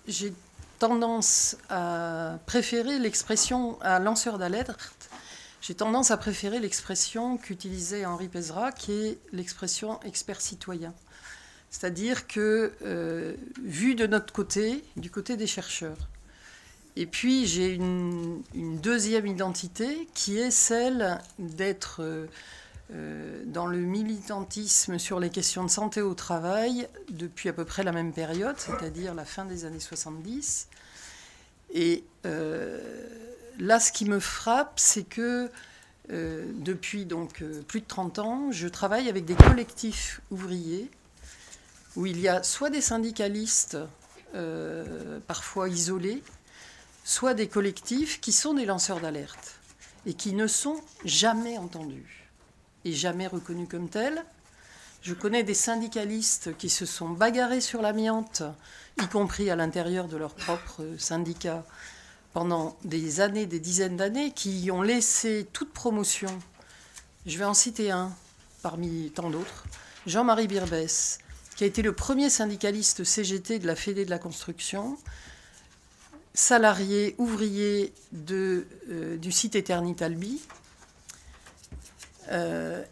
J'ai tendance à préférer l'expression, à lanceur d'alerte, j'ai tendance à préférer l'expression qu'utilisait Henri Pézra, qui est l'expression expert citoyen. C'est-à-dire que, vu de notre côté, du côté des chercheurs. Et puis j'ai une deuxième identité qui est celle d'être dans le militantisme sur les questions de santé au travail depuis à peu près la même période, c'est-à-dire la fin des années 70. Et là, ce qui me frappe, c'est que depuis donc plus de 30 ans, je travaille avec des collectifs ouvriers où il y a soit des syndicalistes, parfois isolés, soit des collectifs qui sont des lanceurs d'alerte et qui ne sont jamais entendus et jamais reconnus comme tels. Je connais des syndicalistes qui se sont bagarrés sur l'amiante, y compris à l'intérieur de leur propre syndicat, pendant des années, des dizaines d'années, qui ont laissé toute promotion. Je vais en citer un parmi tant d'autres, Jean-Marie Birbès, qui a été le premier syndicaliste CGT de la Fédé de la construction, salarié, ouvrier du site Eternit-Albi.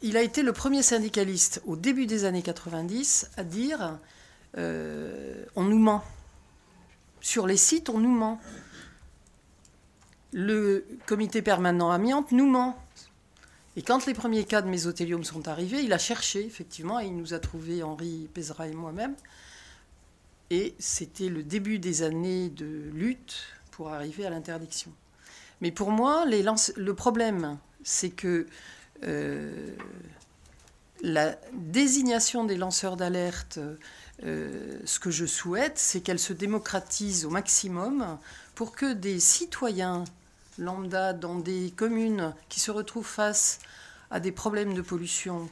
Il a été le premier syndicaliste au début des années 90 à dire on nous ment. Sur les sites, on nous ment. Le comité permanent amiante nous ment. Et quand les premiers cas de mésothéliome sont arrivés, il a cherché, effectivement, et il nous a trouvé, Henri Pézra et moi-même. Et c'était le début des années de lutte pour arriver à l'interdiction. Mais pour moi, le problème, c'est que la désignation des lanceurs d'alerte, ce que je souhaite, c'est qu'elle se démocratise au maximum pour que des citoyens lambda dans des communes qui se retrouvent face à des problèmes de pollution,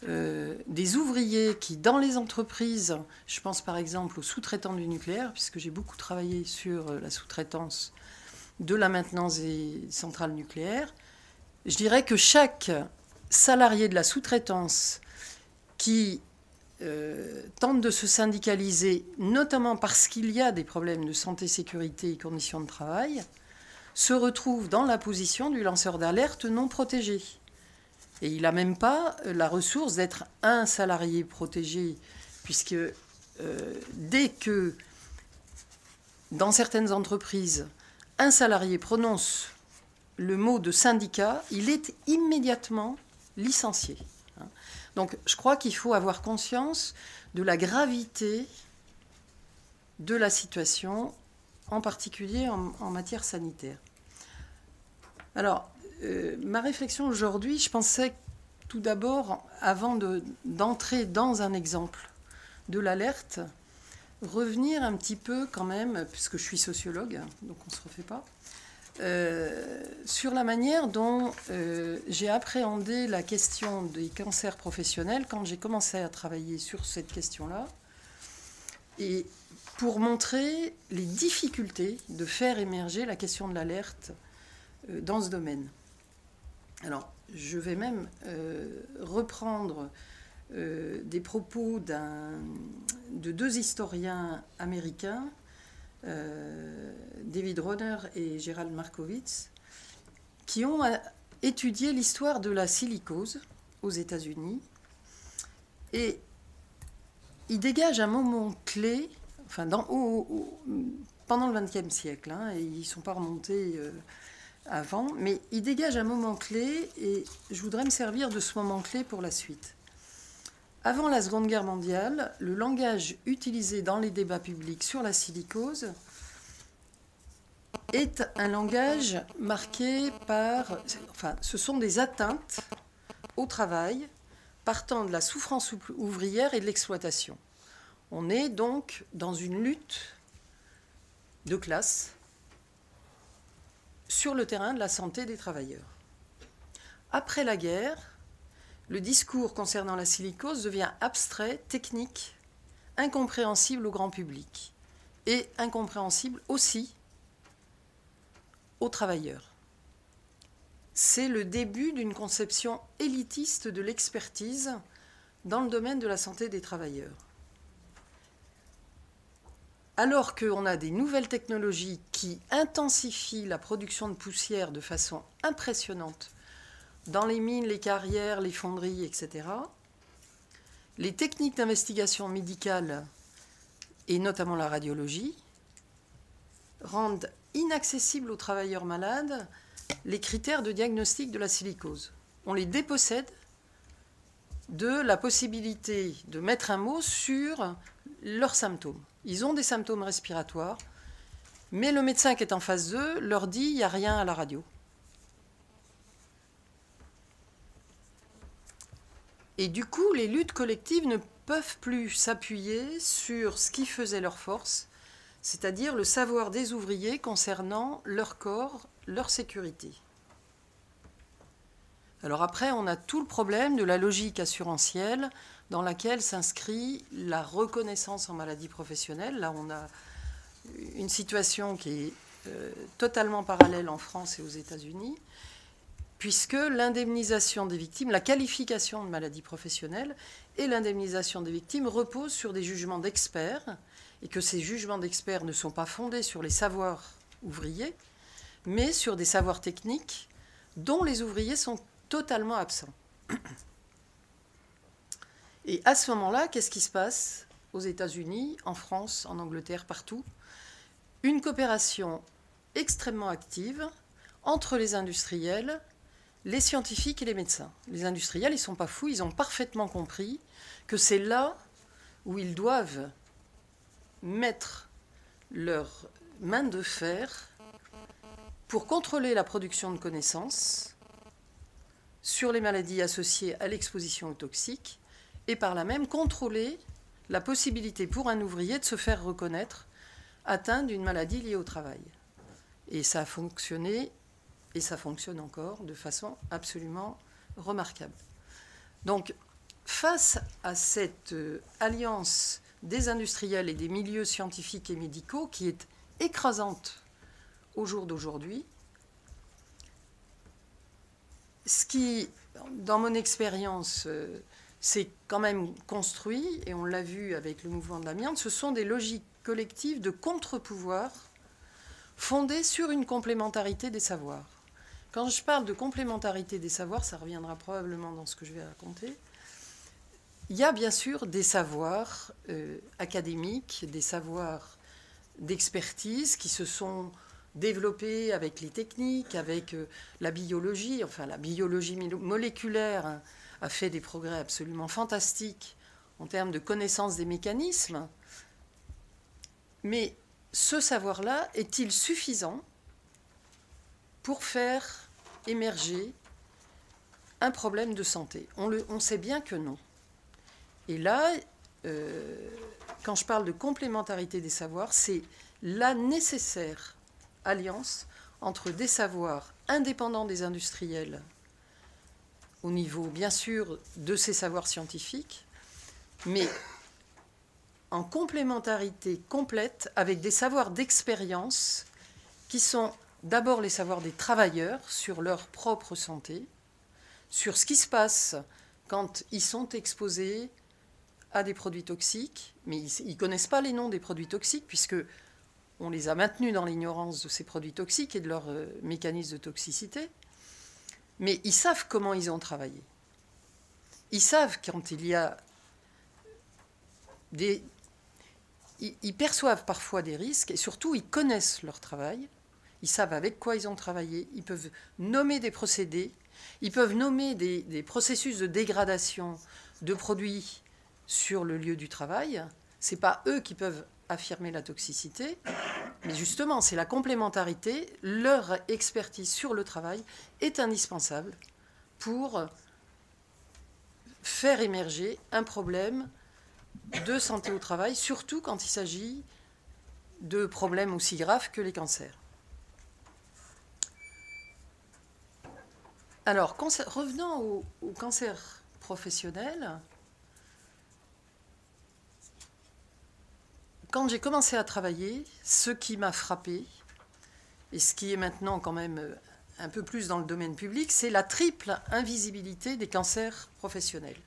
des ouvriers qui, dans les entreprises, je pense par exemple aux sous-traitants du nucléaire, puisque j'ai beaucoup travaillé sur la sous-traitance de la maintenance des centrales nucléaires, je dirais que chaque salarié de la sous-traitance qui tente de se syndicaliser, notamment parce qu'il y a des problèmes de santé, sécurité et conditions de travail, se retrouve dans la position du lanceur d'alerte non protégé. Et il n'a même pas la ressource d'être un salarié protégé, puisque dès que, dans certaines entreprises, un salarié prononce le mot de syndicat, il est immédiatement licencié. Donc je crois qu'il faut avoir conscience de la gravité de la situation, en particulier en matière sanitaire. Alors, ma réflexion aujourd'hui, je pensais tout d'abord, avant d'entrer dans un exemple de l'alerte, revenir un petit peu quand même, puisque je suis sociologue, donc on ne se refait pas, sur la manière dont j'ai appréhendé la question des cancers professionnels quand j'ai commencé à travailler sur cette question-là, et pour montrer les difficultés de faire émerger la question de l'alerte dans ce domaine. Alors, je vais même reprendre des propos de deux historiens américains, David Rohner et Gerald Markowitz, qui ont étudié l'histoire de la silicose aux États-Unis. Et ils dégagent un moment clé, enfin pendant le XXe siècle, hein, et ils ne sont pas remontés avant, mais ils dégagent un moment clé, et je voudrais me servir de ce moment clé pour la suite. Avant la Seconde Guerre mondiale, le langage utilisé dans les débats publics sur la silicose est un langage marqué par... Enfin, ce sont des atteintes au travail partant de la souffrance ouvrière et de l'exploitation. On est donc dans une lutte de classe sur le terrain de la santé des travailleurs. Après la guerre, le discours concernant la silicose devient abstrait, technique, incompréhensible au grand public et incompréhensible aussi aux travailleurs. C'est le début d'une conception élitiste de l'expertise dans le domaine de la santé des travailleurs. Alors qu'on a des nouvelles technologies qui intensifient la production de poussière de façon impressionnante dans les mines, les carrières, les fonderies, etc., les techniques d'investigation médicale, et notamment la radiologie, rendent inaccessibles aux travailleurs malades les critères de diagnostic de la silicose. On les dépossède de la possibilité de mettre un mot sur leurs symptômes. Ils ont des symptômes respiratoires, mais le médecin qui est en face d'eux leur dit il n'y a rien à la radio. Et du coup, les luttes collectives ne peuvent plus s'appuyer sur ce qui faisait leur force, c'est-à-dire le savoir des ouvriers concernant leur corps, leur sécurité. Alors après, on a tout le problème de la logique assurantielle dans laquelle s'inscrit la reconnaissance en maladie professionnelle. Là, on a une situation qui est totalement parallèle en France et aux États-Unis, puisque l'indemnisation des victimes, la qualification de maladie professionnelle et l'indemnisation des victimes reposent sur des jugements d'experts, et que ces jugements d'experts ne sont pas fondés sur les savoirs ouvriers, mais sur des savoirs techniques dont les ouvriers sont totalement absents. Et à ce moment-là, qu'est-ce qui se passe aux États-Unis, en France, en Angleterre, partout? Une coopération extrêmement active entre les industriels, les scientifiques et les médecins. Les industriels, ils ne sont pas fous, ils ont parfaitement compris que c'est là où ils doivent mettre leurs mains de fer pour contrôler la production de connaissances sur les maladies associées à l'exposition aux toxiques et par là même contrôler la possibilité pour un ouvrier de se faire reconnaître atteint d'une maladie liée au travail. Et ça a fonctionné, et ça fonctionne encore de façon absolument remarquable. Donc, face à cette alliance des industriels et des milieux scientifiques et médicaux qui est écrasante au jour d'aujourd'hui, ce qui, dans mon expérience, s'est quand même construit, et on l'a vu avec le mouvement de l'amiante, ce sont des logiques collectives de contre-pouvoir fondées sur une complémentarité des savoirs. Quand je parle de complémentarité des savoirs, ça reviendra probablement dans ce que je vais raconter, il y a bien sûr des savoirs académiques, des savoirs d'expertise qui se sont développés avec les techniques, avec la biologie. Enfin, la biologie moléculaire a fait des progrès absolument fantastiques en termes de connaissance des mécanismes. Mais ce savoir-là est-il suffisant pour faire émerger un problème de santé? On sait bien que non. Et là, quand je parle de complémentarité des savoirs, c'est la nécessaire alliance entre des savoirs indépendants des industriels, au niveau, bien sûr, de ces savoirs scientifiques, mais en complémentarité complète avec des savoirs d'expérience qui sont d'abord les savoirs des travailleurs sur leur propre santé, sur ce qui se passe quand ils sont exposés à des produits toxiques, mais ils ne connaissent pas les noms des produits toxiques, puisque on les a maintenus dans l'ignorance de ces produits toxiques et de leurs mécanismes de toxicité, mais ils savent comment ils ont travaillé. Ils savent quand il y a des... Ils perçoivent parfois des risques, et surtout, ils connaissent leur travail, ils savent avec quoi ils ont travaillé, ils peuvent nommer des procédés, ils peuvent nommer des processus de dégradation de produits sur le lieu du travail. Ce n'est pas eux qui peuvent affirmer la toxicité, mais justement, c'est la complémentarité, leur expertise sur le travail est indispensable pour faire émerger un problème de santé au travail, surtout quand il s'agit de problèmes aussi graves que les cancers. Alors, revenons au cancer professionnels, quand j'ai commencé à travailler, ce qui m'a frappé, et ce qui est maintenant quand même un peu plus dans le domaine public, c'est la triple invisibilité des cancers professionnels.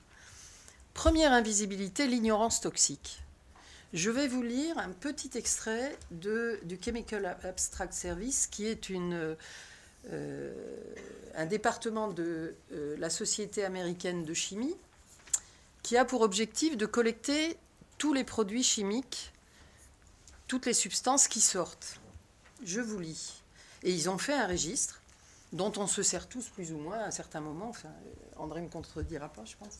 Première invisibilité, l'ignorance toxique. Je vais vous lire un petit extrait du Chemical Abstract Service, qui est un département de la Société américaine de chimie, qui a pour objectif de collecter tous les produits chimiques, toutes les substances qui sortent. Je vous lis. Et ils ont fait un registre dont on se sert tous plus ou moins à un certain moment. Enfin, André ne me contredira pas, je pense.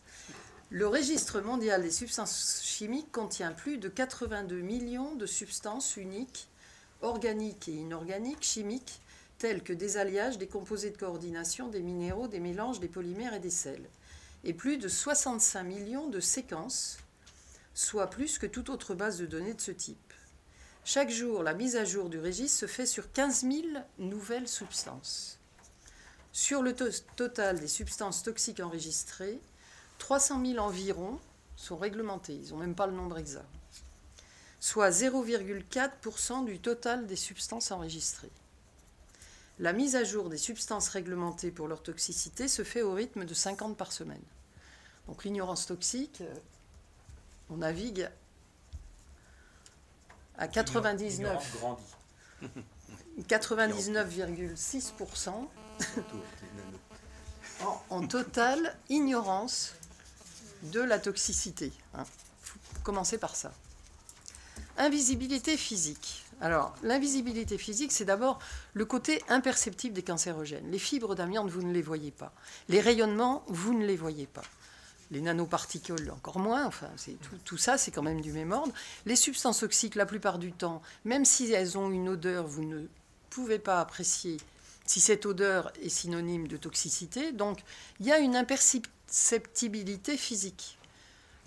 Le registre mondial des substances chimiques contient plus de 82 millions de substances uniques, organiques et inorganiques, chimiques, telles que des alliages, des composés de coordination, des minéraux, des mélanges, des polymères et des sels. Et plus de 65 millions de séquences, soit plus que toute autre base de données de ce type. Chaque jour, la mise à jour du registre se fait sur 15 000 nouvelles substances. Sur le total des substances toxiques enregistrées, 300 000 environ sont réglementées. Ils n'ont même pas le nombre exact. Soit 0,4% du total des substances enregistrées. La mise à jour des substances réglementées pour leur toxicité se fait au rythme de 50 par semaine. Donc l'ignorance toxique, on navigue à 99,6% en totale ignorance de la toxicité. Il faut commencer par ça. Invisibilité physique. Alors, l'invisibilité physique, c'est d'abord le côté imperceptible des cancérogènes. Les fibres d'amiante, vous ne les voyez pas. Les rayonnements, vous ne les voyez pas. Les nanoparticules, encore moins. Enfin, tout ça, c'est quand même du même ordre. Les substances toxiques, la plupart du temps, même si elles ont une odeur, vous ne pouvez pas apprécier si cette odeur est synonyme de toxicité. Donc, il y a une imperceptibilité physique.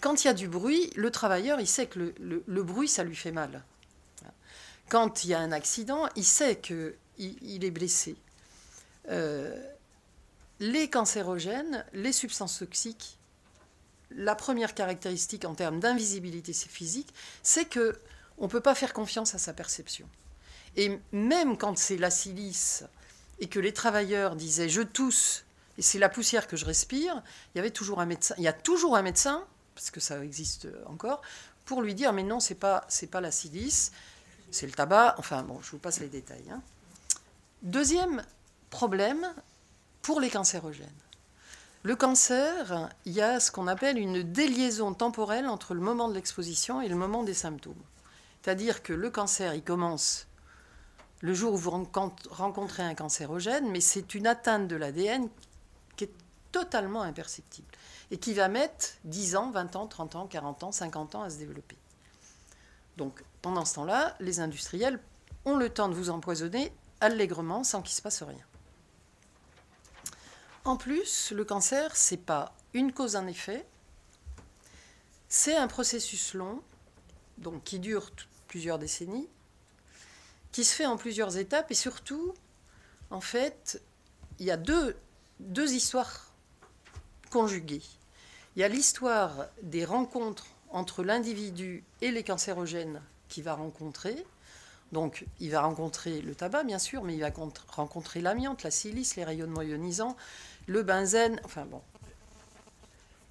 Quand il y a du bruit, le travailleur, il sait que le bruit, ça lui fait mal. Quand il y a un accident, il sait qu'il est blessé. Les cancérogènes, les substances toxiques, la première caractéristique en termes d'invisibilité physique, c'est qu'on ne peut pas faire confiance à sa perception. Et même quand c'est la silice et que les travailleurs disaient « je tousse et c'est la poussière que je respire », il y avait toujours un médecin, il y a toujours un médecin, parce que ça existe encore, pour lui dire « mais non, c'est pas la silice, c'est le tabac ». Enfin bon, je vous passe les détails. Hein. Deuxième problème pour les cancérogènes. Le cancer, il y a ce qu'on appelle une déliaison temporelle entre le moment de l'exposition et le moment des symptômes. C'est-à-dire que le cancer, il commence le jour où vous rencontrez un cancérogène, mais c'est une atteinte de l'ADN qui est totalement imperceptible et qui va mettre 10 ans, 20 ans, 30 ans, 40 ans, 50 ans à se développer. Donc, pendant ce temps-là, les industriels ont le temps de vous empoisonner allègrement sans qu'il ne se passe rien. En plus, le cancer, ce n'est pas une cause en effet, c'est un processus long, donc qui dure plusieurs décennies, qui se fait en plusieurs étapes, et surtout, en fait, il y a deux histoires conjuguées. Il y a l'histoire des rencontres entre l'individu et les cancérogènes qu'il va rencontrer. Donc, il va rencontrer le tabac, bien sûr, mais il va rencontrer l'amiante, la silice, les rayonnements ionisants, le benzène, enfin bon.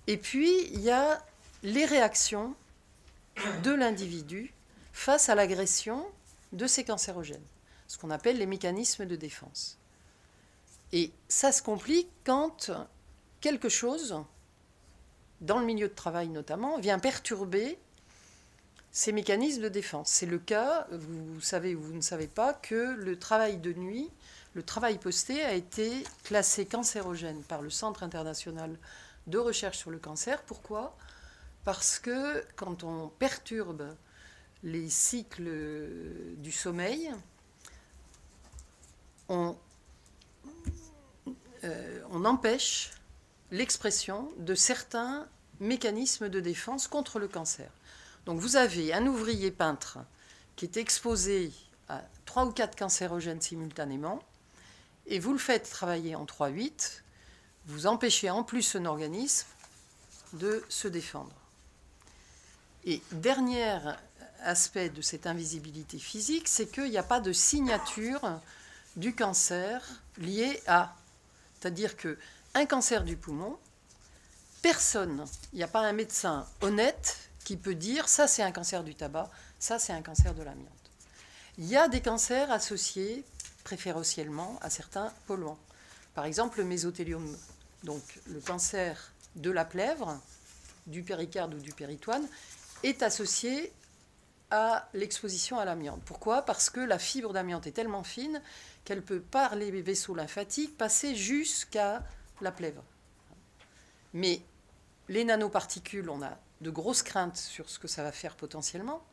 Et puis, il y a les réactions de l'individu face à l'agression de ces cancérogènes, ce qu'on appelle les mécanismes de défense. Et ça se complique quand quelque chose, dans le milieu de travail notamment, vient perturber ces mécanismes de défense. C'est le cas, vous savez ou vous ne savez pas, que le travail de nuit, le travail posté a été classé cancérogène par le Centre international de recherche sur le cancer. Pourquoi ? Parce que quand on perturbe les cycles du sommeil, on empêche l'expression de certains mécanismes de défense contre le cancer. Donc vous avez un ouvrier peintre qui est exposé à 3 ou 4 cancérogènes simultanément, et vous le faites travailler en 3-8, vous empêchez en plus un organisme de se défendre. Et dernier aspect de cette invisibilité physique, c'est qu'il n'y a pas de signature du cancer lié à... C'est-à-dire qu'un cancer du poumon, personne, il n'y a pas un médecin honnête qui peut dire ça c'est un cancer du tabac, ça c'est un cancer de l'amiante. Il y a des cancers associés préférentiellement à certains polluants. Par exemple le mésothéliome, donc le cancer de la plèvre, du péricarde ou du péritoine, est associé à l'exposition à l'amiante. Pourquoi? Parce que la fibre d'amiante est tellement fine qu'elle peut, par les vaisseaux lymphatiques, passer jusqu'à la plèvre. Mais les nanoparticules, on a de grosses craintes sur ce que ça va faire potentiellement.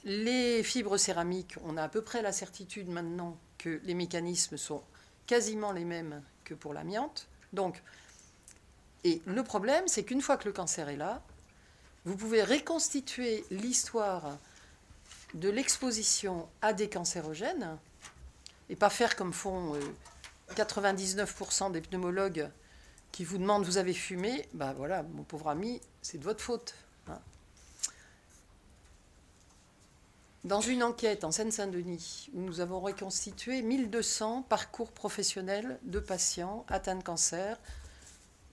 Les fibres céramiques, on a à peu près la certitude maintenant que les mécanismes sont quasiment les mêmes que pour l'amiante. Donc, et le problème, c'est qu'une fois que le cancer est là, vous pouvez reconstituer l'histoire de l'exposition à des cancérogènes et pas faire comme font 99% des pneumologues qui vous demandent « vous avez fumé ?» Ben voilà, mon pauvre ami, c'est de votre faute. Hein. Dans une enquête en Seine-Saint-Denis, où nous avons reconstitué 1200 parcours professionnels de patients atteints de cancer,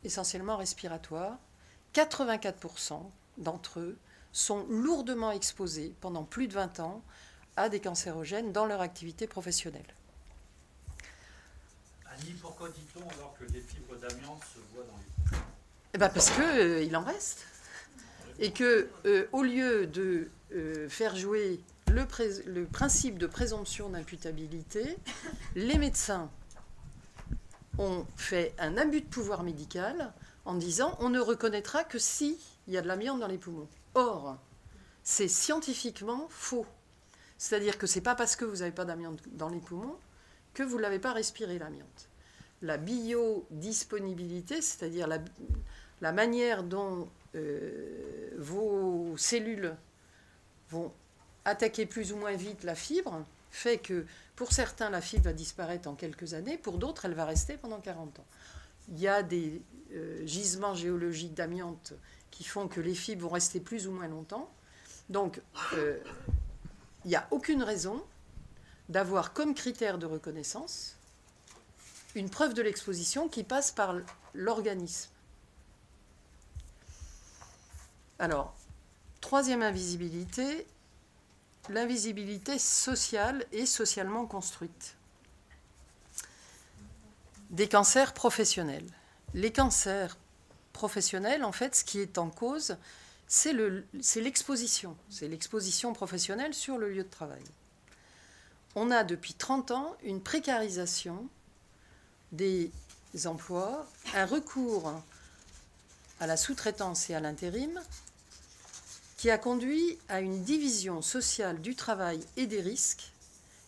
essentiellement respiratoires, 84% d'entre eux sont lourdement exposés pendant plus de 20 ans à des cancérogènes dans leur activité professionnelle. Annie, pourquoi dit-on alors que les fibres d'amiante se voient dans les poumons? Eh ben parce qu'il en reste. Et que, au lieu de faire jouer le principe de présomption d'imputabilité, les médecins ont fait un abus de pouvoir médical en disant on ne reconnaîtra que s'il y a de l'amiante dans les poumons. Or, c'est scientifiquement faux. C'est-à-dire que ce n'est pas parce que vous n'avez pas d'amiante dans les poumons que vous ne l'avez pas respiré, l'amiante. La biodisponibilité, c'est-à-dire la manière dont vos cellules vont attaquer plus ou moins vite la fibre, fait que pour certains, la fibre va disparaître en quelques années, pour d'autres, elle va rester pendant 40 ans. Il y a des gisements géologiques d'amiante qui font que les fibres vont rester plus ou moins longtemps. Donc, il n'y a aucune raison d'avoir comme critère de reconnaissance une preuve de l'exposition qui passe par l'organisme. Alors, troisième invisibilité, l'invisibilité sociale et socialement construite. Des cancers professionnels. Les cancers professionnels, en fait, ce qui est en cause, c'est l'exposition. C'est l'exposition professionnelle sur le lieu de travail. On a depuis 30 ans une précarisation des emplois, un recours à la sous-traitance et à l'intérim qui a conduit à une division sociale du travail et des risques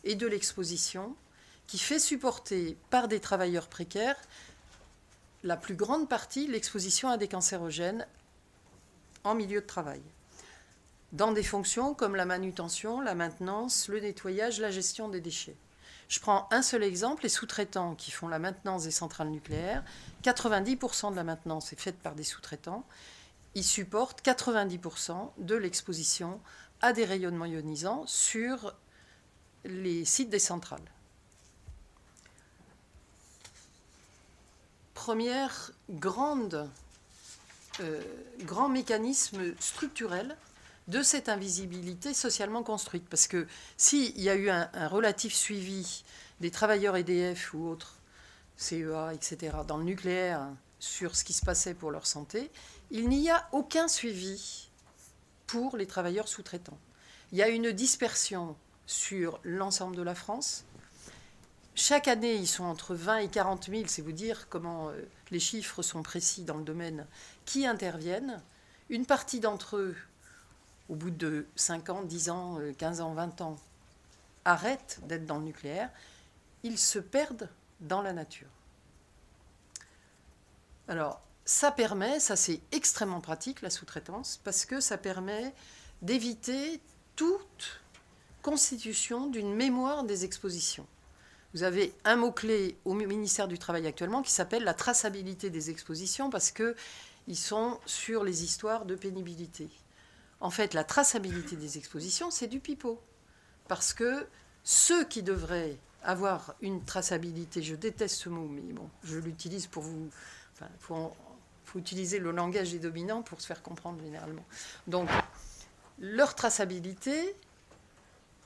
et de l'exposition qui fait supporter par des travailleurs précaires la plus grande partie l'exposition à des cancérogènes en milieu de travail, dans des fonctions comme la manutention, la maintenance, le nettoyage, la gestion des déchets. Je prends un seul exemple, les sous-traitants qui font la maintenance des centrales nucléaires, 90% de la maintenance est faite par des sous-traitants, ils supportent 90% de l'exposition à des rayonnements ionisants sur les sites des centrales. Premier grand mécanisme structurel de cette invisibilité socialement construite. Parce que s'il y a eu un relatif suivi des travailleurs EDF ou autres, CEA, etc., dans le nucléaire, sur ce qui se passait pour leur santé, il n'y a aucun suivi pour les travailleurs sous-traitants. Il y a une dispersion sur l'ensemble de la France. Chaque année, ils sont entre 20 et 40 000, c'est vous dire comment les chiffres sont précis dans le domaine, qui interviennent. Une partie d'entre eux, au bout de 5 ans, 10 ans, 15 ans, 20 ans, arrêtent d'être dans le nucléaire. Ils se perdent dans la nature. Alors, ça permet, ça c'est extrêmement pratique, la sous-traitance, parce que ça permet d'éviter toute constitution d'une mémoire des expositions. Vous avez un mot-clé au ministère du Travail actuellement qui s'appelle la traçabilité des expositions, parce qu'il ils sont sur les histoires de pénibilité. En fait, la traçabilité des expositions, c'est du pipeau. Parce que ceux qui devraient avoir une traçabilité, je déteste ce mot, mais bon, je l'utilise pour vous... Enfin, faut utiliser le langage des dominants pour se faire comprendre généralement. Donc, leur traçabilité,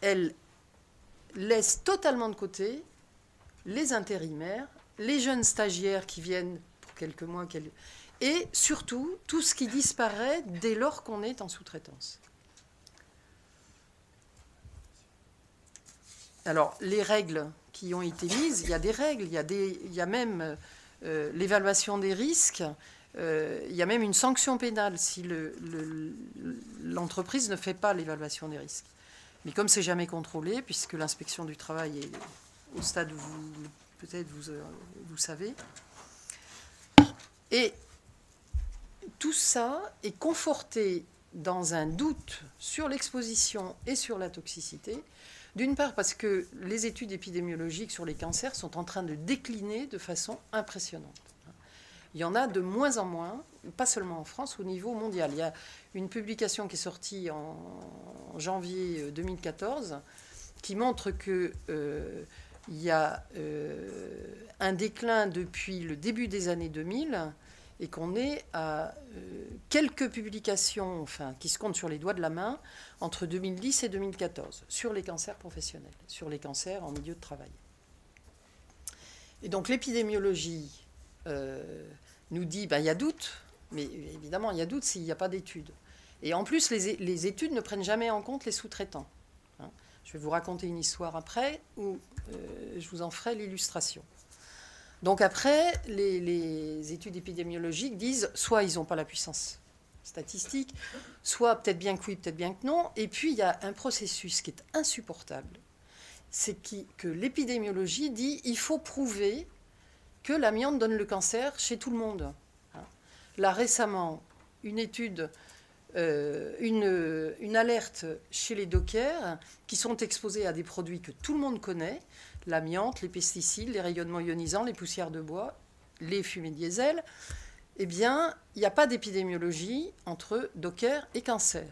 elle laisse totalement de côté les intérimaires, les jeunes stagiaires qui viennent pour quelques mois, et surtout tout ce qui disparaît dès lors qu'on est en sous-traitance. Alors, les règles qui ont été mises, il y a des règles, il y a même l'évaluation des risques, il y a même une sanction pénale si l'entreprise ne fait pas l'évaluation des risques. Mais comme c'est jamais contrôlé, puisque l'inspection du travail est au stade où peut-être vous savez, et tout ça est conforté dans un doute sur l'exposition et sur la toxicité. D'une part parce que les études épidémiologiques sur les cancers sont en train de décliner de façon impressionnante. Il y en a de moins en moins, pas seulement en France, au niveau mondial. Il y a une publication qui est sortie en janvier 2014 qui montre qu'il y a un déclin depuis le début des années 2000 et qu'on est à quelques publications, enfin, qui se comptent sur les doigts de la main, entre 2010 et 2014, sur les cancers professionnels, sur les cancers en milieu de travail. Et donc l'épidémiologie nous dit, il y a doute, mais évidemment, il y a doute s'il n'y a pas d'études. Et en plus, les études ne prennent jamais en compte les sous-traitants. Hein. Je vais vous raconter une histoire après, où je vous en ferai l'illustration. Donc après, les études épidémiologiques disent, soit ils n'ont pas la puissance statistique, soit peut-être bien que oui, peut-être bien que non. Et puis, il y a un processus qui est insupportable. C'est que l'épidémiologie dit, il faut prouver que l'amiante donne le cancer chez tout le monde. Là, récemment, une étude, une alerte chez les dockers qui sont exposés à des produits que tout le monde connaît, l'amiante, les pesticides, les rayonnements ionisants, les poussières de bois, les fumées diesel. Eh bien, il n'y a pas d'épidémiologie entre docker et cancer.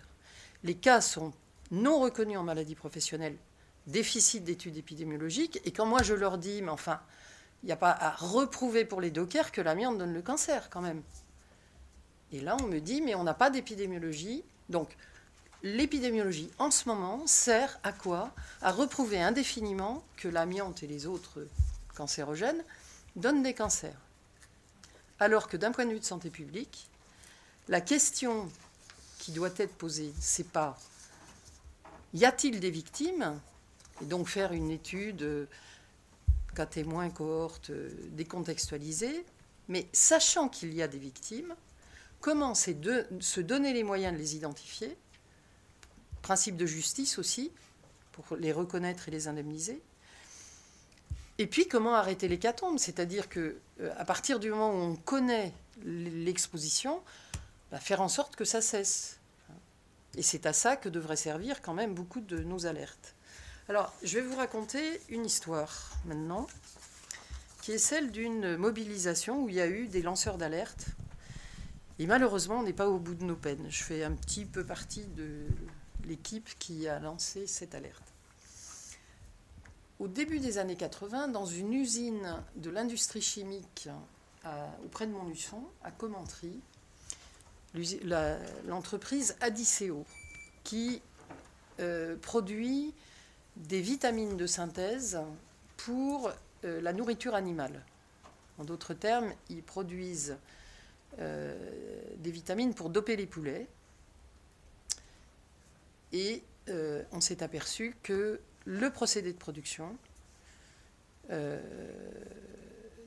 Les cas sont non reconnus en maladie professionnelle, déficit d'études épidémiologiques, et quand moi je leur dis, mais enfin, il n'y a pas à reprouver pour les dockers que l'amiante donne le cancer, quand même. Et là, on me dit, mais on n'a pas d'épidémiologie. Donc, l'épidémiologie, en ce moment, sert à quoi? À reprouver indéfiniment que l'amiante et les autres cancérogènes donnent des cancers. Alors que d'un point de vue de santé publique, la question qui doit être posée, c'est pas y a-t-il des victimes? Et donc faire une étude cas témoin, cohorte, décontextualisée, mais sachant qu'il y a des victimes, comment c'est de se donner les moyens de les identifier, principe de justice aussi, pour les reconnaître et les indemniser, et puis comment arrêter l'hécatombe, c'est-à-dire qu'à partir du moment où on connaît l'exposition, faire en sorte que ça cesse. Et c'est à ça que devraient servir quand même beaucoup de nos alertes. Alors, je vais vous raconter une histoire maintenant, qui est celle d'une mobilisation où il y a eu des lanceurs d'alerte. Et malheureusement, on n'est pas au bout de nos peines. Je fais un petit peu partie de l'équipe qui a lancé cette alerte. Au début des années 80, dans une usine de l'industrie chimique auprès de Montluçon, à Commentry, l'entreprise Adiceo, qui produit des vitamines de synthèse pour la nourriture animale. En d'autres termes, ils produisent des vitamines pour doper les poulets. Et on s'est aperçu que le procédé de production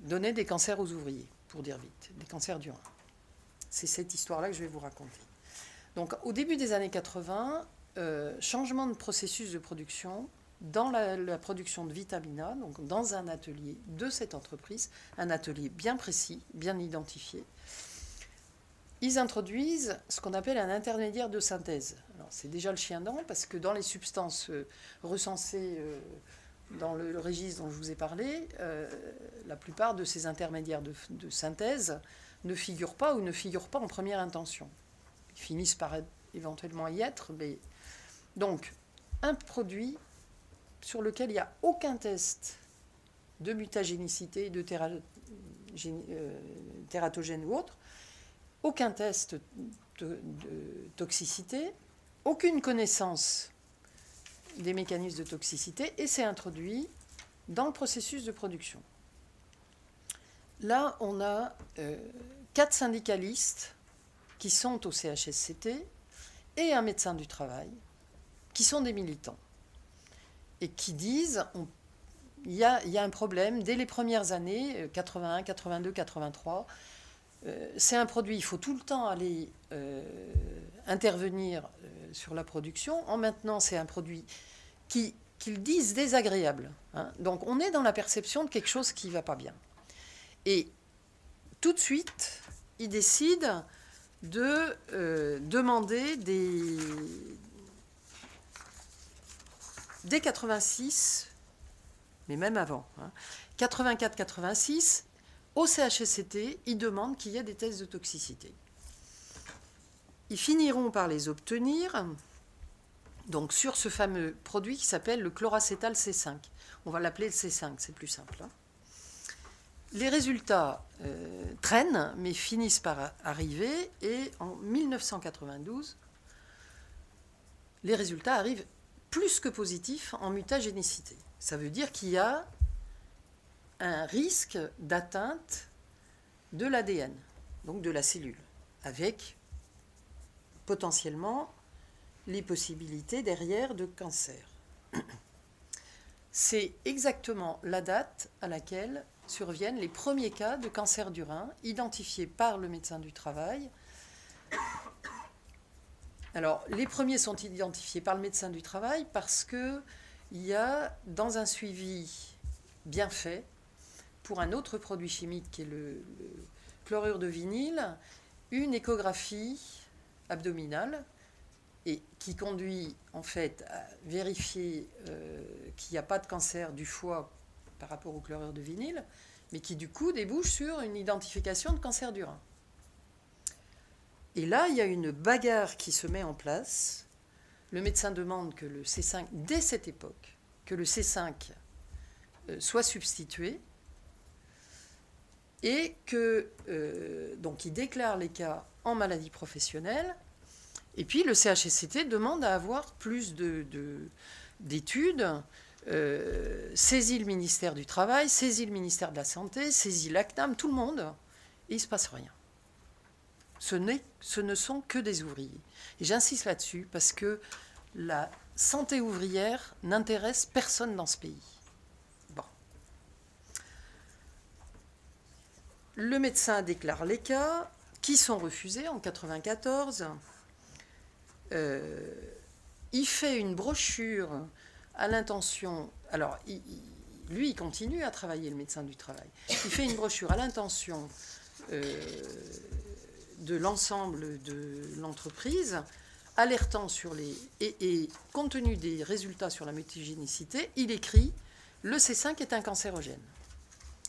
donnait des cancers aux ouvriers, pour dire vite, des cancers du rein. C'est cette histoire-là que je vais vous raconter. Donc, au début des années 80, changement de processus de production dans la production de vitamine A, donc dans un atelier de cette entreprise, un atelier bien précis, bien identifié. Ils introduisent ce qu'on appelle un intermédiaire de synthèse. Alors, c'est déjà le chien dent, parce que dans les substances recensées dans le registre dont je vous ai parlé, la plupart de ces intermédiaires de synthèse ne figurent pas ou ne figurent pas en première intention. Ils finissent par éventuellement y être. Mais... Donc, un produit sur lequel il n'y a aucun test de mutagénicité, de tératogène ou autre, aucun test de toxicité, aucune connaissance des mécanismes de toxicité, et c'est introduit dans le processus de production. Là, on a 4 syndicalistes qui sont au CHSCT et un médecin du travail qui sont des militants et qui disent il y a un problème dès les premières années, 81, 82, 83. C'est un produit, il faut tout le temps aller intervenir sur la production. En maintenant, c'est un produit qu'ils disent désagréable. Hein. Donc, on est dans la perception de quelque chose qui ne va pas bien. Et tout de suite, ils décident de demander dès 86, mais même avant, hein, 84-86, au CHSCT, ils demandent qu'il y ait des tests de toxicité. Ils finiront par les obtenir donc, sur ce fameux produit qui s'appelle le chloracétal C5. On va l'appeler le C5, c'est plus simple. Hein. Les résultats traînent, mais finissent par arriver, et en 1992, les résultats arrivent plus que positifs en mutagénicité. Ça veut dire qu'il y a un risque d'atteinte de l'ADN, donc de la cellule, avec potentiellement les possibilités derrière de cancer. C'est exactement la date à laquelle surviennent les premiers cas de cancer du rein identifiés par le médecin du travail. Alors, les premiers sont identifiés par le médecin du travail parce qu'il y a, dans un suivi bien fait, pour un autre produit chimique qui est le chlorure de vinyle, une échographie abdominale et qui conduit en fait à vérifier qu'il n'y a pas de cancer du foie par rapport au chlorure de vinyle, mais qui du coup débouche sur une identification de cancer du rein. Et là, il y a une bagarre qui se met en place. Le médecin demande que le C5, dès cette époque, que le C5 soit substitué et que donc il déclare les cas en maladie professionnelle. Et puis le CHSCT demande à avoir plus d'études, saisit le ministère du Travail, saisit le ministère de la Santé, saisit l'ACNAM, tout le monde, et il ne se passe rien. Ce ne sont que des ouvriers. Et j'insiste là-dessus parce que la santé ouvrière n'intéresse personne dans ce pays. Bon. Le médecin déclare les cas qui sont refusés en 1994. Il fait une brochure à l'intention... Alors, lui, il continue à travailler, le médecin du travail. Il fait une brochure à l'intention de l'ensemble de l'entreprise, alertant sur les... Et compte tenu des résultats sur la mutagénicité, il écrit « Le C5 est un cancérogène ».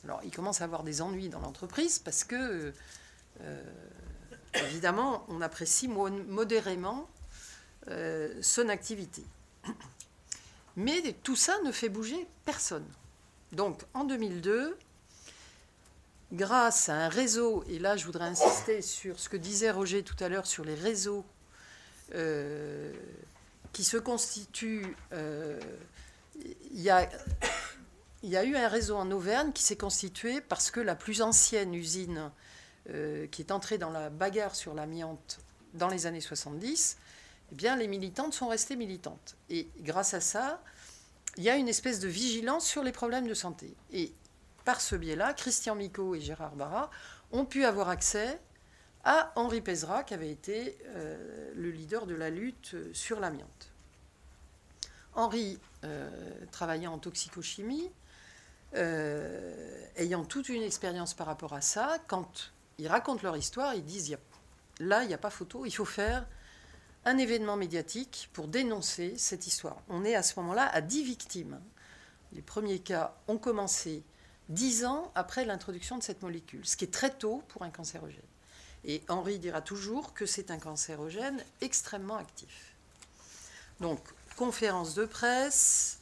Alors, il commence à avoir des ennuis dans l'entreprise parce que, évidemment, on apprécie modérément son activité. Mais tout ça ne fait bouger personne. Donc, en 2002, grâce à un réseau, et là je voudrais insister sur ce que disait Roger tout à l'heure sur les réseaux qui se constituent, il y a eu un réseau en Auvergne qui s'est constitué parce que la plus ancienne usine qui est entrée dans la bagarre sur l'amiante dans les années 70, eh bien, les militantes sont restées militantes. Et grâce à ça, il y a une espèce de vigilance sur les problèmes de santé. Et par ce biais-là, Christian Micot et Gérard Barra ont pu avoir accès à Henri Pézra, qui avait été le leader de la lutte sur l'amiante. Henri, travaillant en toxicochimie, ayant toute une expérience par rapport à ça, quand ils racontent leur histoire, ils disent là, il n'y a pas photo, il faut faire un événement médiatique pour dénoncer cette histoire. On est à ce moment-là à 10 victimes. Les premiers cas ont commencé 10 ans après l'introduction de cette molécule, ce qui est très tôt pour un cancérogène. Et Henri dira toujours que c'est un cancérogène extrêmement actif. Donc, conférence de presse,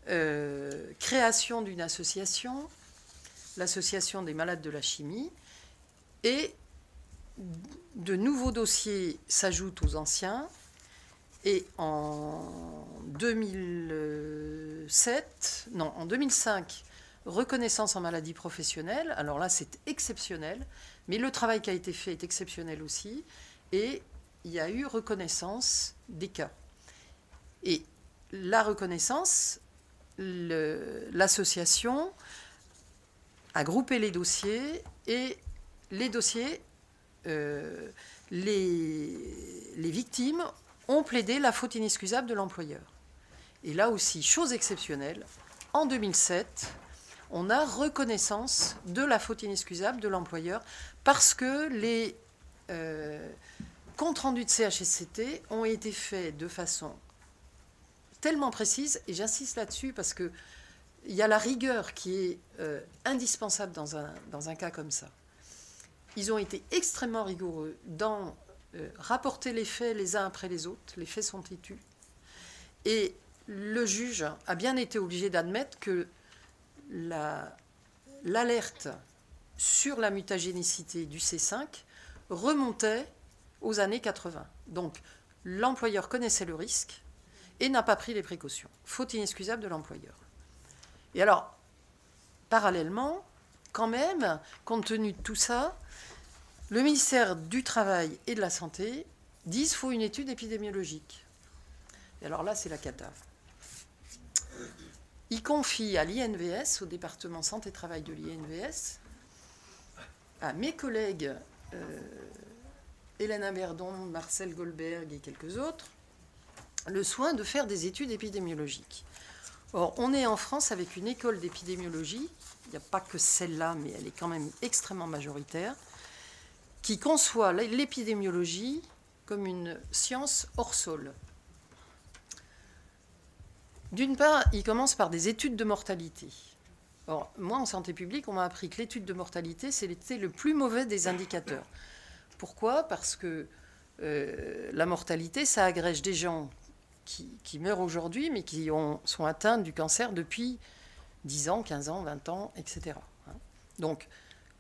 création d'une association, l'association des malades de la chimie, et de nouveaux dossiers s'ajoutent aux anciens. Et en 2005, reconnaissance en maladie professionnelle. Alors là, c'est exceptionnel, mais le travail qui a été fait est exceptionnel aussi. Et il y a eu reconnaissance des cas. Et la reconnaissance, l'association a groupé les dossiers, et les dossiers, les victimes ont plaidé la faute inexcusable de l'employeur. Et là aussi, chose exceptionnelle, en 2007, on a reconnaissance de la faute inexcusable de l'employeur parce que les comptes rendus de CHSCT ont été faits de façon tellement précise, et j'insiste là-dessus parce qu'il y a la rigueur qui est indispensable dans un cas comme ça. Ils ont été extrêmement rigoureux dans rapporter les faits les uns après les autres. Les faits sont têtus. Et le juge a bien été obligé d'admettre que l'alerte sur la mutagénicité du C5 remontait aux années 80. Donc, l'employeur connaissait le risque et n'a pas pris les précautions. Faute inexcusable de l'employeur. Et alors, parallèlement, quand même, compte tenu de tout ça, le ministère du Travail et de la Santé disent qu'il faut une étude épidémiologique. Et alors là, c'est la cata. Ils confient à l'INVS, au département santé-travail de l'INVS, à mes collègues Hélène Aberdon, Marcel Goldberg et quelques autres, le soin de faire des études épidémiologiques. Or, on est en France avec une école d'épidémiologie, il n'y a pas que celle-là, mais elle est quand même extrêmement majoritaire, qui conçoit l'épidémiologie comme une science hors sol. D'une part, il commence par des études de mortalité. Or, moi, en santé publique, on m'a appris que l'étude de mortalité, c'était le plus mauvais des indicateurs. Pourquoi ? Parce que la mortalité, ça agrège des gens qui meurent aujourd'hui, mais qui sont atteints du cancer depuis 10 ans, 15 ans, 20 ans, etc. Donc,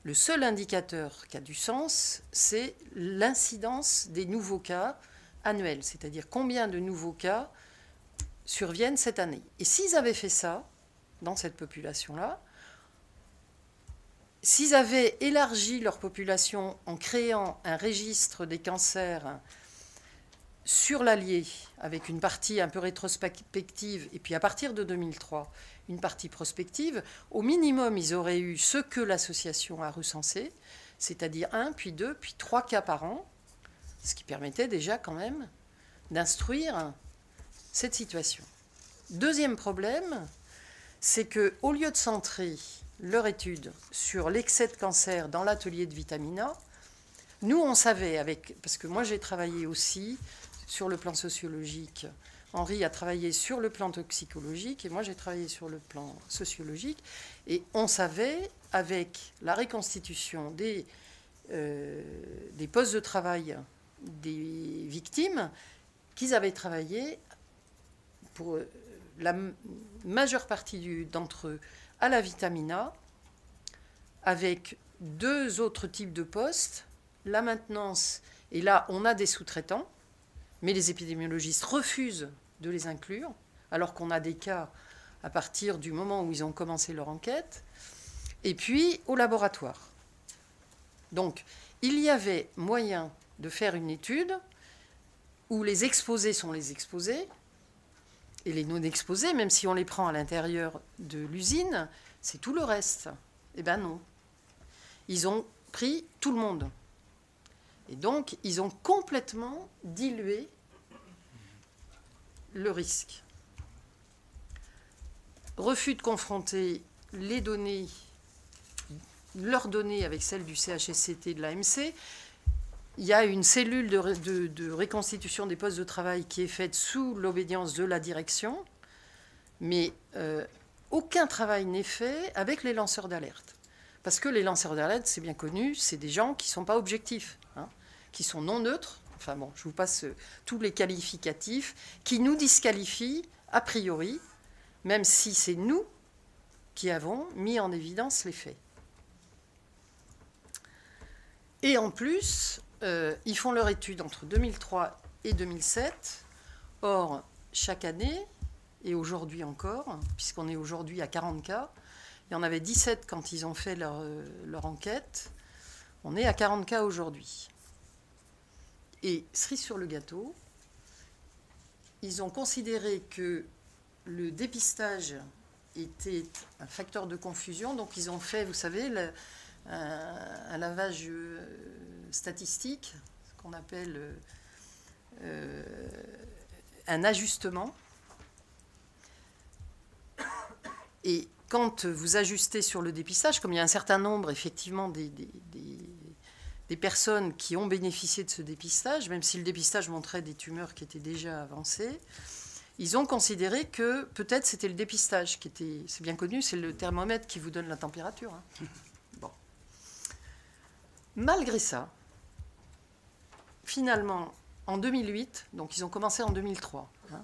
le seul indicateur qui a du sens, c'est l'incidence des nouveaux cas annuels, c'est-à-dire combien de nouveaux cas surviennent cette année. Et s'ils avaient fait ça, dans cette population-là, s'ils avaient élargi leur population en créant un registre des cancers sur l'Allier, avec une partie un peu rétrospective, et puis à partir de 2003, une partie prospective, au minimum, ils auraient eu ce que l'association a recensé, c'est-à-dire 1, puis 2, puis 3 cas par an, ce qui permettait déjà quand même d'instruire cette situation. Deuxième problème, c'est qu'au lieu de centrer leur étude sur l'excès de cancer dans l'atelier de Vitamina, nous, on savait, parce que moi j'ai travaillé aussi sur le plan sociologique, Henri a travaillé sur le plan toxicologique et moi j'ai travaillé sur le plan sociologique, et on savait, avec la reconstitution des postes de travail des victimes, qu'ils avaient travaillé pour la majeure partie d'entre eux à la Vitamina, avec 2 autres types de postes, la maintenance, et là on a des sous-traitants, mais les épidémiologistes refusent de les inclure, alors qu'on a des cas à partir du moment où ils ont commencé leur enquête, et puis au laboratoire. Donc, il y avait moyen de faire une étude où les exposés sont les exposés, et les non-exposés, même si on les prend à l'intérieur de l'usine, c'est tout le reste. Eh bien non. Ils ont pris tout le monde. Et donc, ils ont complètement dilué le risque. Refus de confronter les données, leurs données avec celles du CHSCT et de l'AMC. Il y a une cellule de reconstitution des postes de travail qui est faite sous l'obédience de la direction, mais aucun travail n'est fait avec les lanceurs d'alerte. Parce que les lanceurs d'alerte, c'est bien connu, c'est des gens qui ne sont pas objectifs, hein, qui sont non neutres. Enfin bon, je vous passe tous les qualificatifs qui nous disqualifient a priori, même si c'est nous qui avons mis en évidence les faits. Et en plus, ils font leur étude entre 2003 et 2007. Or, chaque année, et aujourd'hui encore, puisqu'on est aujourd'hui à 40 cas, il y en avait 17 quand ils ont fait leur enquête, on est à 40 cas aujourd'hui. Et cerise sur le gâteau, ils ont considéré que le dépistage était un facteur de confusion, donc ils ont fait, vous savez, un lavage statistique, ce qu'on appelle un ajustement. Et quand vous ajustez sur le dépistage, comme il y a un certain nombre, effectivement, des personnes qui ont bénéficié de ce dépistage, même si le dépistage montrait des tumeurs qui étaient déjà avancées, ils ont considéré que peut-être c'était le dépistage qui était... C'est bien connu, c'est le thermomètre qui vous donne la température. Hein. Bon. Malgré ça, finalement, en 2008, donc ils ont commencé en 2003, hein,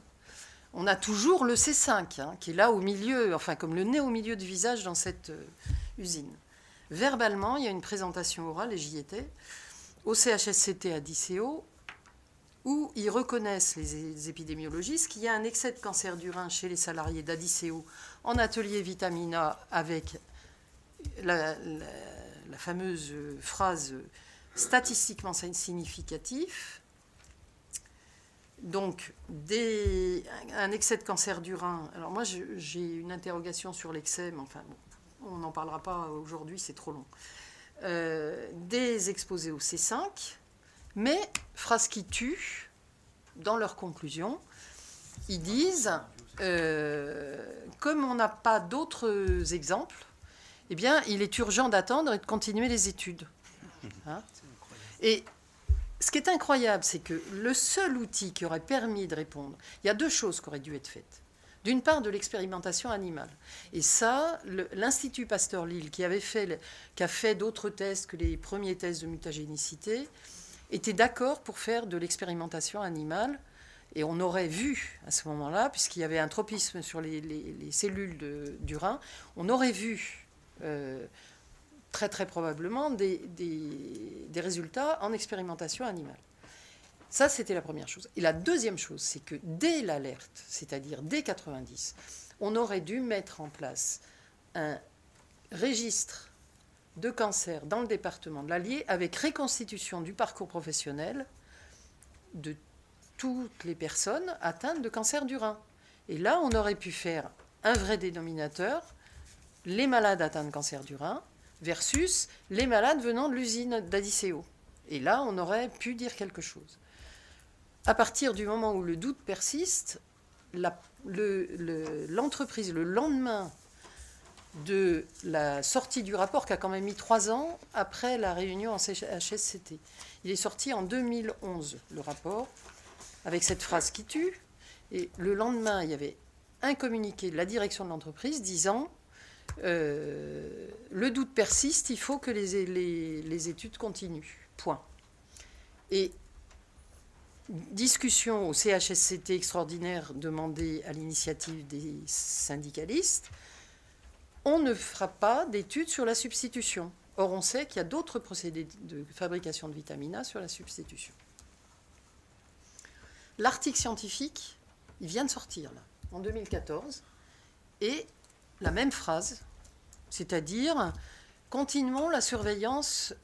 on a toujours le C5, hein, qui est là au milieu, enfin comme le nez au milieu du visage dans cette usine. Verbalement, il y a une présentation orale, et j'y étais, au CHSCT à Dicéo, où ils reconnaissent, les épidémiologistes, qu'il y a un excès de cancer du rein chez les salariés d'Adicéo en atelier Vitamina, avec la fameuse phrase statistiquement significatif. Donc, un excès de cancer du rein. Alors moi, j'ai une interrogation sur l'excès, mais enfin, bon, on n'en parlera pas aujourd'hui, c'est trop long. Des exposés au C5, mais, phrase qui tue, dans leurs conclusions, ils disent, comme on n'a pas d'autres exemples, eh bien, il est urgent d'attendre et de continuer les études. Hein ? Et ce qui est incroyable, c'est que le seul outil qui aurait permis de répondre, il y a deux choses qui auraient dû être faites. D'une part, de l'expérimentation animale. Et ça, l'Institut Pasteur-Lille, qui a fait d'autres tests que les premiers tests de mutagénicité, était d'accord pour faire de l'expérimentation animale. Et on aurait vu, à ce moment-là, puisqu'il y avait un tropisme sur les cellules du rein, on aurait vu très très probablement des résultats en expérimentation animale. Ça, c'était la première chose. Et la deuxième chose, c'est que dès l'alerte, c'est-à-dire dès 90, on aurait dû mettre en place un registre de cancer dans le département de l'Allier avec reconstitution du parcours professionnel de toutes les personnes atteintes de cancer du rein. Et là, on aurait pu faire un vrai dénominateur, les malades atteints de cancer du rein versus les malades venant de l'usine d'Adicéo. Et là, on aurait pu dire quelque chose. À partir du moment où le doute persiste, l'entreprise, le lendemain de la sortie du rapport, qui a quand même mis 3 ans après la réunion en HSCT, il est sorti en 2011, le rapport, avec cette phrase qui tue. Et le lendemain, il y avait un communiqué de la direction de l'entreprise disant le doute persiste, il faut que les études continuent. Point. Et discussion au CHSCT extraordinaire demandée à l'initiative des syndicalistes, on ne fera pas d'études sur la substitution. Or, on sait qu'il y a d'autres procédés de fabrication de vitamine A sur la substitution. L'article scientifique, il vient de sortir, là, en 2014, et la même phrase, c'est-à-dire continuons la surveillance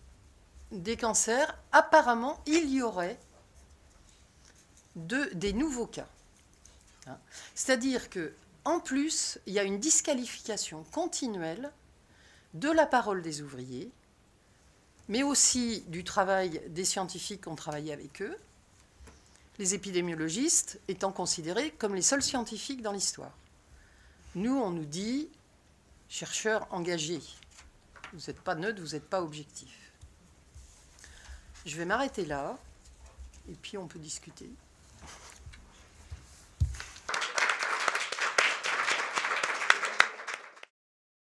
des cancers. Apparemment, il y aurait des nouveaux cas. Hein. C'est-à-dire que, en plus, il y a une disqualification continuelle de la parole des ouvriers, mais aussi du travail des scientifiques qui ont travaillé avec eux, les épidémiologistes étant considérés comme les seuls scientifiques dans l'histoire. Nous, on nous dit, chercheurs engagés, vous n'êtes pas neutre, vous n'êtes pas objectif. Je vais m'arrêter là, et puis on peut discuter.